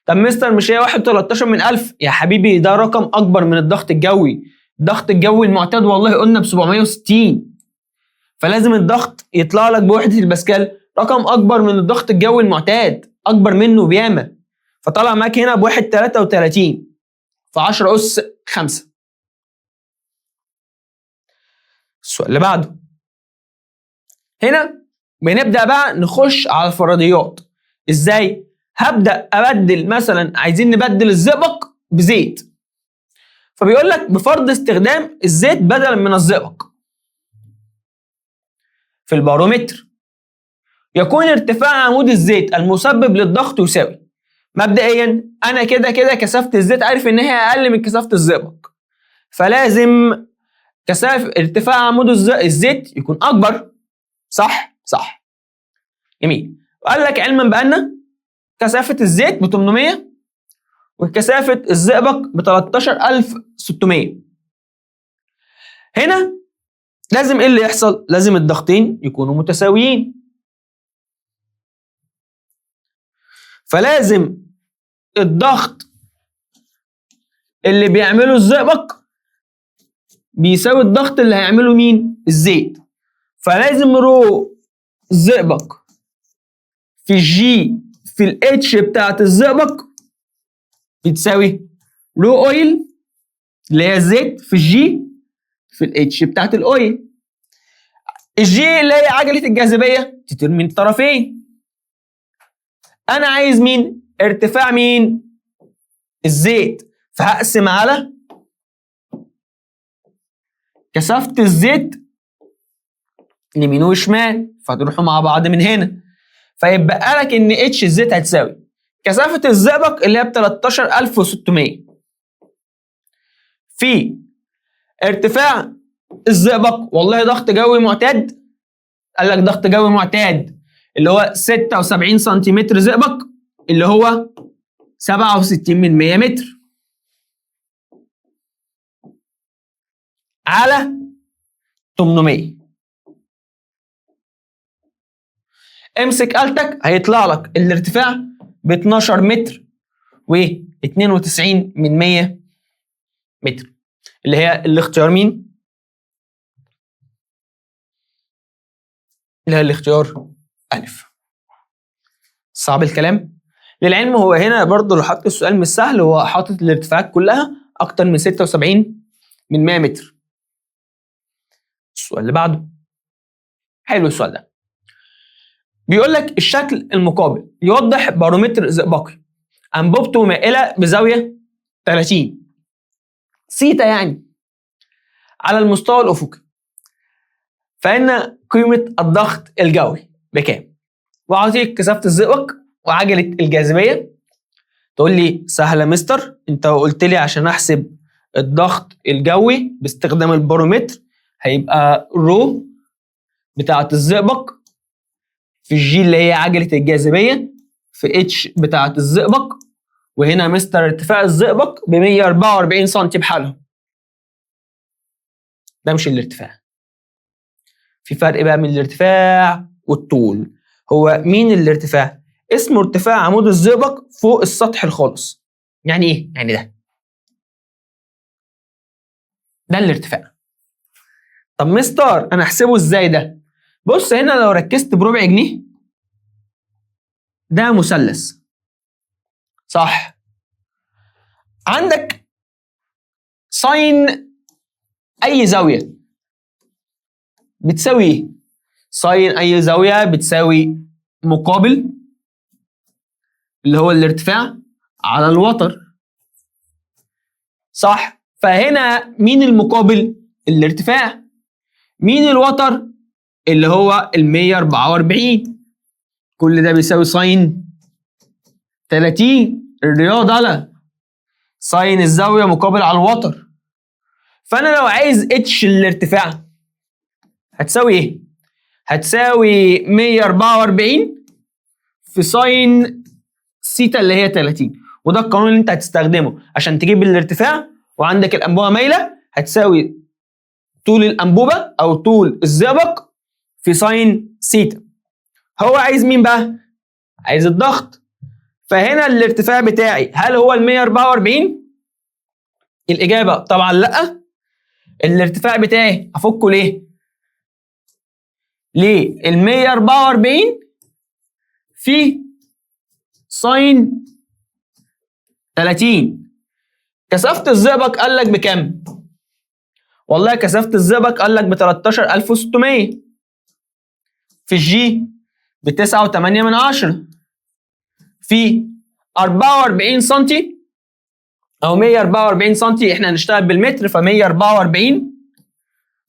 طب مستر مش هي 1.13 من 1000؟ يا حبيبي ده رقم أكبر من الضغط الجوي. الضغط الجوي المعتاد والله قلنا ب 760، فلازم الضغط يطلع لك بوحدة الباسكال رقم أكبر من الضغط الجوي المعتاد، أكبر منه بياما. فطلع معاك هنا ب 1.33 في 10⁵. السؤال اللي بعده. هنا بنبدأ بقى نخش على الفرضيات. إزاي؟ هبدأ أبدل، مثلا عايزين نبدل الزئبق بزيت، فبيقول لك بفرض استخدام الزيت بدلا من الزئبق. في البارومتر يكون ارتفاع عمود الزيت المسبب للضغط يساوي، مبدئيا انا كده كده كثافه الزيت عارف ان هي اقل من كثافه الزئبق، فلازم كثافه ارتفاع عمود الزيت يكون اكبر. صح؟ صح. جميل. وقال لك علما بان كثافه الزيت ب 800 وكثافه الزئبق ب 13600. هنا لازم ايه اللي يحصل؟ لازم الضغطين يكونوا متساويين، فلازم الضغط اللي بيعمله الزئبق بيساوي الضغط اللي هيعمله مين؟ الزيت. فلازم رو الزئبق في الجي في الاتش بتاعت الزئبق بتساوي رو اويل اللي هي الزيت في الجي في الاتش بتاعت الاويل. الجي اللي هي عجله الجاذبيه تطير من الطرفين. انا عايز مين؟ ارتفاع مين؟ الزيت، فهقسم على كثافه الزيت يمين وشمال، فتروحوا مع بعض من هنا، فيبقى لك ان اتش الزيت هتساوي كثافه الزئبق اللي هي ب 13600 في ارتفاع الزئبق. والله ضغط جوي معتاد، قال لك ضغط جوي معتاد اللي هو 76 سنتيمتر زئبق اللي هو 67 من 100 متر على 800. امسك آلتك هيطلع لك الارتفاع ب 12 متر و92 من 100 متر اللي هي الاختيار مين؟ اللي هي الاختيار ألف. صعب الكلام؟ للعلم هو هنا برضه لو حط السؤال مش سهل، هو حاطط الارتفاعات كلها أكتر من 76 من 100 متر. السؤال اللي بعده حلو السؤال ده. بيقول لك الشكل المقابل يوضح بارومتر زئبقي أنبوبته مائلة بزاوية 30 سيتا يعني على المستوى الأفقي، فإن قيمة الضغط الجوي بكام؟ وأعطيك كثافة الزئبق وعجلة الجاذبية. تقول لي سهلة مستر، أنت قلت لي عشان أحسب الضغط الجوي باستخدام البارومتر هيبقى رو بتاعة الزئبق في الجي اللي هي عجلة الجاذبية في اتش بتاعة الزئبق، وهنا مستر ارتفاع الزئبق ب 144 سم بحالهم. ده مش الارتفاع، في فرق بقى من الارتفاع والطول. هو مين الارتفاع؟ اسمه ارتفاع عمود الزئبق فوق السطح الخالص. يعني ايه؟ يعني ده الارتفاع. طب مستر انا احسبه ازاي ده؟ بص هنا لو ركزت بربع جنيه ده مثلث صح؟ عندك ساين اي زاويه بتساوي ايه؟ ساين اي زاويه بتساوي مقابل اللي هو الارتفاع على الوتر صح؟ فهنا مين المقابل؟ الارتفاع. مين الوتر؟ اللي هو ال 144. كل ده بيساوي ساين 30 الرياض على ساين الزاويه مقابل على الوتر. فانا لو عايز اتش الارتفاع هتساوي ايه؟ هتساوي 144 في ساين سيتا اللي هي 30، وده القانون اللي انت هتستخدمه عشان تجيب الارتفاع. وعندك الانبوبه مايله هتساوي طول الانبوبه او طول الزئبق في ساين سيتا. هو عايز مين بقى؟ عايز الضغط. فهنا الارتفاع بتاعي هل هو ال 144؟ الاجابه طبعا لا. الارتفاع بتاعي افكه ليه؟ ليه؟ ال 144 في ساين 30. كثافة الزئبق قال لك بكام؟ والله كثافة الزئبق قال لك ب 13600 في الجي ب 9.8 في 44 سم أو 144 سم. إحنا هنشتغل بالمتر، ف 144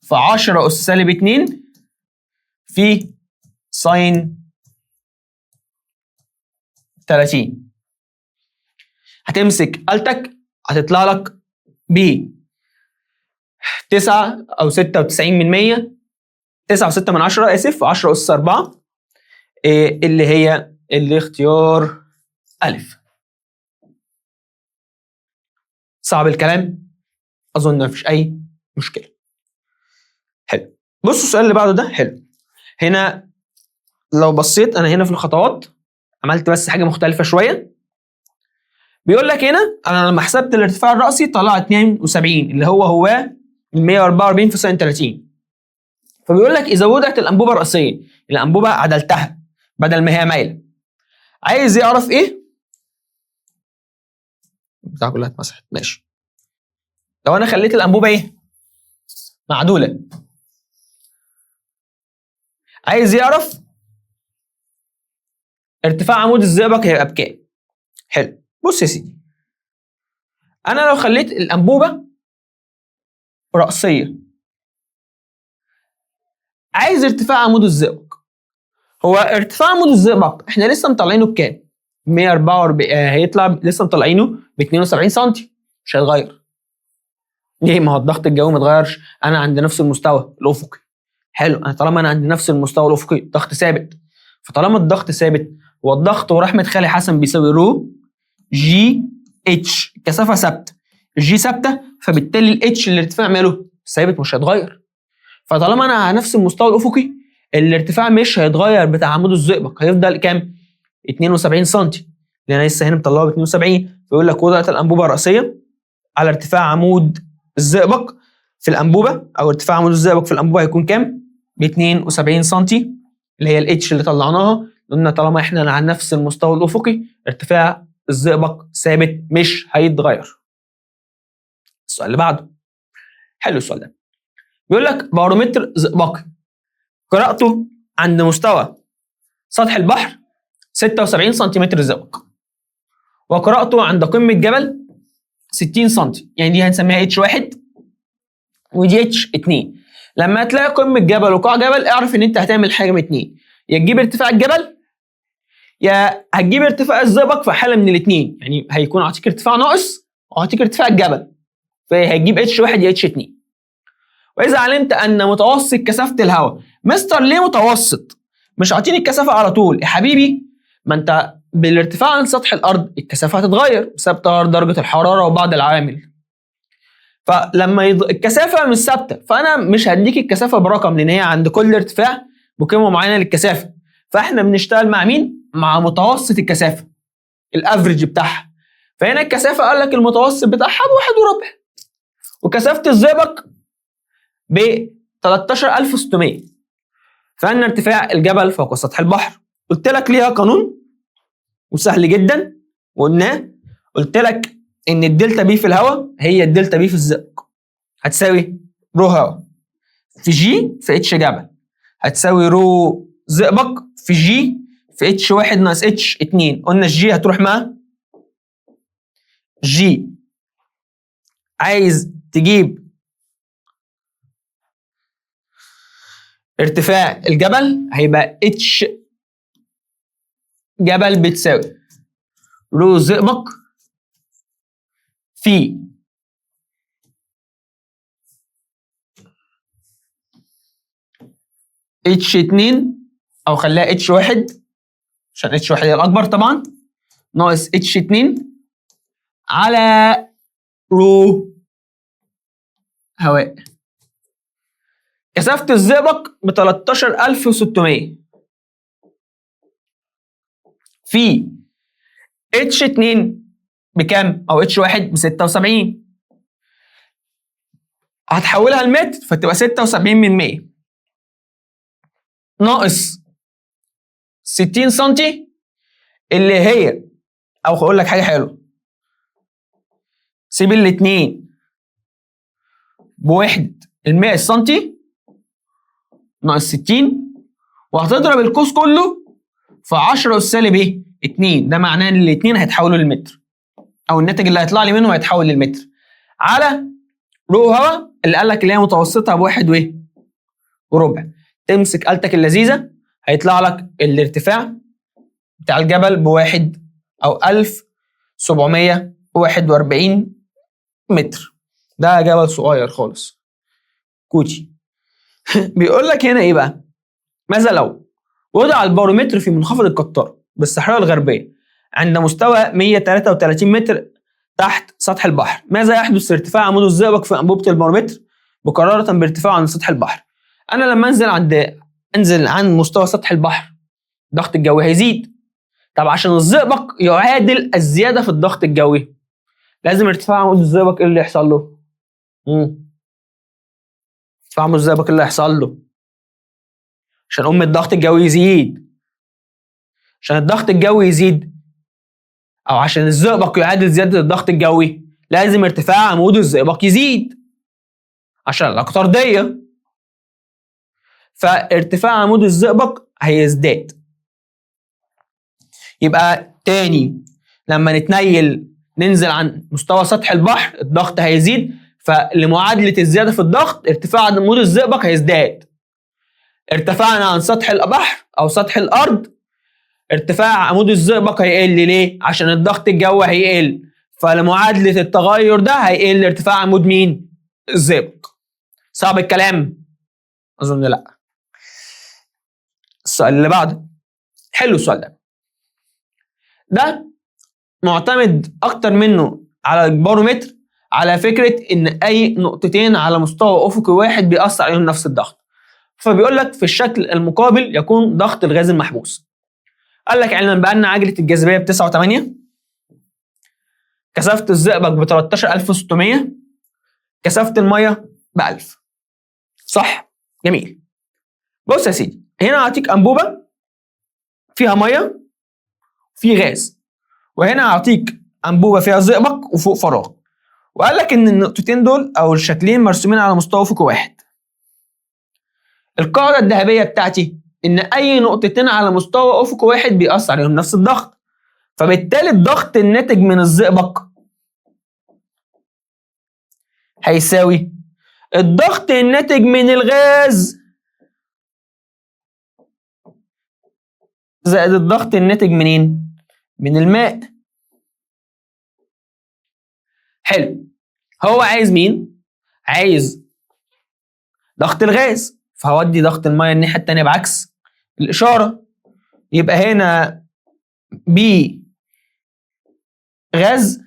في 10 أس سالب 2 في ساين 30. هتمسك آلتك هتطلع لك ب 9 أو 96%، 9.6 آسف، 10 أس 4، اللي هي الاختيار ألف. صعب الكلام؟ أظن مفيش أي مشكلة. حلو. بصوا السؤال اللي بعده ده حلو. هنا لو بصيت أنا هنا في الخطوات عملت بس حاجة مختلفة شوية. بيقول لك هنا أنا لما حسبت الارتفاع الرأسي طلع 72 اللي هو 144 في ساين 30. فبيقول لك إذا وضعت الأنبوبة الرأسية، الأنبوبة عدلتها بدل ما هي مايلة، عايز يعرف إيه؟ بتاع كلها اتمسحت. ماشي. لو أنا خليت الأنبوبة إيه؟ معدولة، عايز يعرف ارتفاع عمود الزئبق هيبقى بكام؟ حلو. بص يا سيدي، أنا لو خليت الأنبوبة رأسية، عايز ارتفاع عمود الزئبق. هو ارتفاع عمود الزئبق احنا لسه مطلعينه بكام؟ 144. هيطلع لسه مطلعينه ب 72 سم، مش هيتغير. ليه؟ ما هو الضغط الجوي ما اتغيرش، انا عند نفس المستوى الافقي. حلو. انا طالما انا عند نفس المستوى الافقي الضغط ثابت، فطالما الضغط ثابت والضغط ورحمه خالي حسن بيساوي رو جي اتش، الكثافه ثابته، الجي ثابته، فبالتالي الاتش الارتفاع ماله ثابت مش هيتغير. فطالما انا على نفس المستوى الافقي الارتفاع مش هيتغير بتاع عمود الزئبق، هيفضل كام؟ 72 سم، لان انا لسه هنا مطلعه ب 72. بيقول لك وضعت الانبوبه الراسيه على ارتفاع عمود الزئبق في الانبوبه، او ارتفاع عمود الزئبق في الانبوبه هيكون كام؟ ب 72 سم، اللي هي الاتش اللي طلعناها. قلنا طالما احنا على نفس المستوى الافقي ارتفاع الزئبق ثابت مش هيتغير. السؤال اللي بعده حلو. السؤال ده بيقول لك بارومتر زئبقي قراءته عند مستوى سطح البحر 76 سنتيمتر زئبق، وقراءته عند قمة جبل 60 سم، يعني دي هنسميها H1 ودي H2. لما تلاقي قمة جبل وقاع جبل اعرف ان انت هتعمل حاجة من اتنين، يا تجيب ارتفاع الجبل يا هتجيب ارتفاع الزئبق في حالة من الاتنين، يعني هيكون اعطيك ارتفاع ناقص او اعطيك ارتفاع الجبل، فهتجيب H1 يا H2. وإذا علمت أن متوسط كثافة الهواء، مستر ليه متوسط؟ مش عاطيني الكثافة على طول يا حبيبي، ما أنت بالارتفاع عن سطح الأرض الكثافة هتتغير بسبب تغير درجة الحرارة وبعض العوامل. فلما الكثافة مش ثابتة، فأنا مش هديك الكثافة برقم لأن هي عند كل ارتفاع بقيمة معينة للكثافة، فإحنا بنشتغل مع مين؟ مع متوسط الكثافة، الأفريج بتاعها. فهنا الكثافة قال لك المتوسط بتاعها ب1.4، وكثافة الزئبق ب 13600، فأن ارتفاع الجبل فوق سطح البحر. قلت لك ليها قانون وسهل جدا وقلناه، قلت لك ان الدلتا بي في الهواء هي الدلتا بي في الزئبق هتساوي رو هواء في جي في اتش جبل، هتساوي رو زئبق في جي في اتش 1 ناقص اتش 2. قلنا الجي هتروح مع جي، عايز تجيب ارتفاع الجبل هيبقى اتش جبل بتساوي رو زئبق في H2 او خليها H1 عشان H1 هي الاكبر طبعا، ناقص H2 على رو هواء. كثافة الزئبق ب 13600 في H2 بكام؟ او H1 ب 76، هتحولها لمتر فتبقى 76 من 100 ناقص 60 سنتي، اللي هي او هقول لك حاجه حلوه، سيب الاتنين بوحدة ال100 سنتي ناقص 60، وهتضرب القوس كله في 10 أس سالب ايه؟ 2. ده معناه ان الاتنين هيتحولوا للمتر، او الناتج اللي هيطلع لي منهم هيتحول للمتر، على رو هوا اللي قال لك اللي هي متوسطها بواحد وايه؟ وربع. تمسك آلتك اللذيذه هيطلع لك الارتفاع بتاع الجبل بواحد او 1700 41 متر. ده جبل صغير خالص كوتشي. بيقول لك هنا ايه بقى؟ ماذا لو وضع البارومتر في منخفض القطار بالصحراء الغربية عند مستوى 133 متر تحت سطح البحر، ماذا يحدث لارتفاع عمود الزئبق في أنبوبة البارومتر مقارنة بارتفاعه عن سطح البحر؟ أنا لما أنزل عن مستوى سطح البحر الضغط الجوي هيزيد. طب عشان الزئبق يعادل الزيادة في الضغط الجوي لازم ارتفاع عمود الزئبق ايه اللي يحصل له؟ ارتفاع عمود الزئبق ايه اللي يحصل له؟ عشان الضغط الجوي يزيد. عشان الضغط الجوي يزيد او عشان الزئبق يعادل زيادة الضغط الجوي لازم ارتفاع عمود الزئبق يزيد عشان الأقطار ضيقة، فارتفاع عمود الزئبق هيزداد. يبقى تاني لما ننزل عن مستوى سطح البحر الضغط هيزيد، فلمعادلة الزيادة في الضغط ارتفاع عمود الزئبق هيزداد. ارتفعنا عن سطح البحر او سطح الارض ارتفاع عمود الزئبق هيقل. ليه؟ عشان الضغط الجوي هيقل، فلمعادلة التغير ده هيقل ارتفاع عمود مين؟ الزئبق. صعب الكلام؟ اظن لا. السؤال اللي بعده حلو. السؤال ده معتمد اكتر منه على البارومتر على فكرة ان اي نقطتين على مستوى افقي واحد بيأثر عليهم نفس الضغط. فبيقول لك في الشكل المقابل يكون ضغط الغاز المحبوس. قال لك علما بان عجلة الجاذبية ب 9.8، كثافة الزئبق ب 13600، كثافة المية ب 1000. صح؟ جميل. بص يا سيدي، هنا اعطيك انبوبة فيها مية وفي غاز، وهنا اعطيك انبوبة فيها زئبق وفوق فراغ، وقال لك ان النقطتين دول او الشكلين مرسومين على مستوى افقي واحد. القاعدة الذهبية بتاعتي ان اي نقطتين على مستوى افقي واحد بيأثر عليهم نفس الضغط، فبالتالي الضغط الناتج من الزئبق هيساوي الضغط الناتج من الغاز زائد الضغط الناتج منين؟ من الماء. حلو. هو عايز مين؟ عايز ضغط الغاز، فهودي ضغط المية الناحية التانية بعكس الإشارة. يبقى هنا بي غاز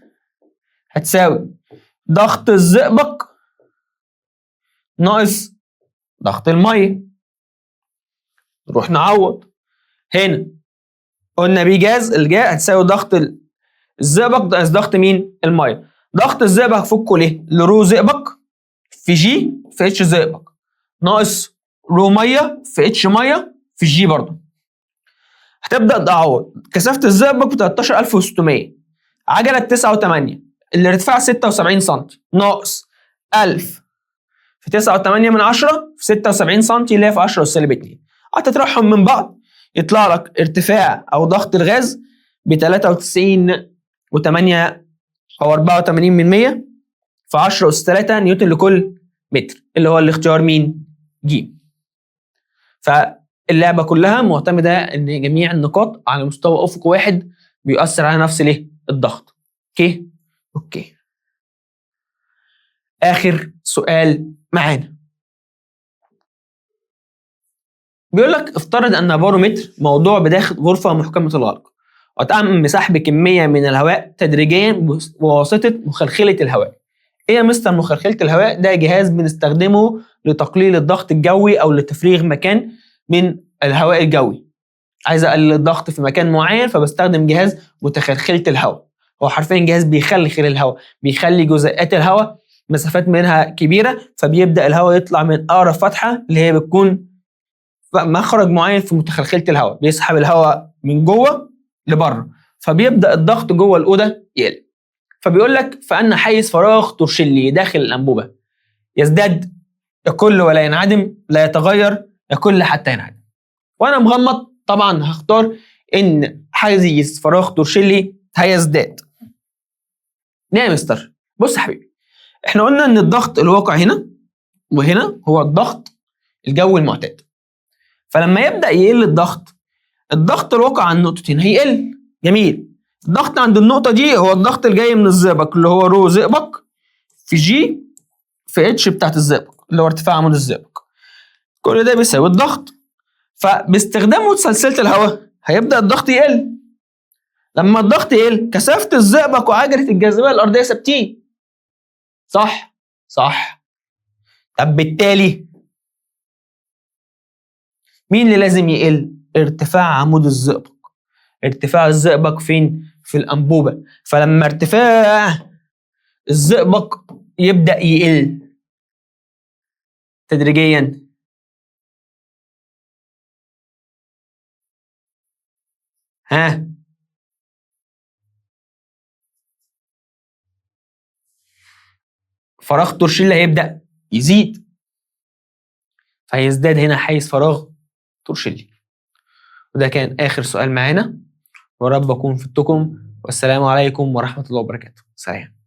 هتساوي ضغط الزئبق ناقص ضغط المية. نروح نعوض. هنا قلنا بي جاز الجاء هتساوي ضغط الزئبق ناقص ضغط مين؟ المية. ضغط الزئبق فكه ليه؟ لرو زئبق في جي في اتش زئبق ناقص رو مية في اتش مية في جي برضه. هتبدأ تعوض. كثافة الزئبق ب 13600، عجلة 9.8، الارتفاع 76 سم ناقص 1000 في 9.8 في 76 سم اللي هي في 10 سالب 2. هتطرحهم من بعض يطلع لك ارتفاع او ضغط الغاز ب 93.8 او 84% في 10 أس 3 نيوتن لكل متر، اللي هو الاختيار مين؟ ج. فاللعبه كلها معتمده ان جميع النقاط على مستوى افق واحد بيؤثر على نفس الضغط. اوكي. اخر سؤال معانا بيقول لك افترض ان بارومتر موضوع بداخل غرفه محكمه الغلق وتم سحب كميه من الهواء تدريجيا بواسطه مخلخله الهواء. ايه يا مستر مخلخله الهواء؟ ده جهاز بنستخدمه لتقليل الضغط الجوي او لتفريغ مكان من الهواء الجوي. عايز اقلل الضغط في مكان معين فبستخدم جهاز متخلخله الهواء. هو حرفيا جهاز بيخلخل الهواء، بيخلي جزيئات الهواء مسافات منها كبيره، فبيبدا الهواء يطلع من اقرب فتحه اللي هي بتكون مخرج معين في متخلخله الهواء، بيسحب الهواء من جوه لبره، فبيبدا الضغط جوه الاوضه يقل. فبيقول لك فان حيز فراغ تورشيلي داخل الانبوبه يزداد يقل ولا ينعدم، لا يتغير يقل حتى ينعدم. وانا مغمض طبعا هختار ان حيز فراغ تورشيلي هيزداد. ليه يا مستر؟ بص يا حبيبي، احنا قلنا ان الضغط الواقع هنا وهنا هو الضغط الجوي المعتاد، فلما يبدا يقل الضغط الواقع عن النقطتين هيقل. جميل. الضغط عند النقطة دي هو الضغط الجاي من الزئبق اللي هو رو زئبق في جي في اتش بتاعت الزئبق اللي هو ارتفاع عمود الزئبق. كل ده بيساوي الضغط. فباستخدام سلسلة الهواء هيبدأ الضغط يقل. لما الضغط يقل كثافة الزئبق وعجلة الجاذبية الأرضية ثابتين. صح؟ صح. طب بالتالي مين اللي لازم يقل؟ ارتفاع عمود الزئبق. ارتفاع الزئبق فين؟ في الأنبوبة. فلما ارتفاع الزئبق يبدأ يقل تدريجيا فراغ تورشيلي هيبدأ يزيد، فهيزداد هنا حيز فراغ تورشيلي. وده كان آخر سؤال معانا، ورب أكون فدتكم، والسلام عليكم ورحمة الله وبركاته. سلام.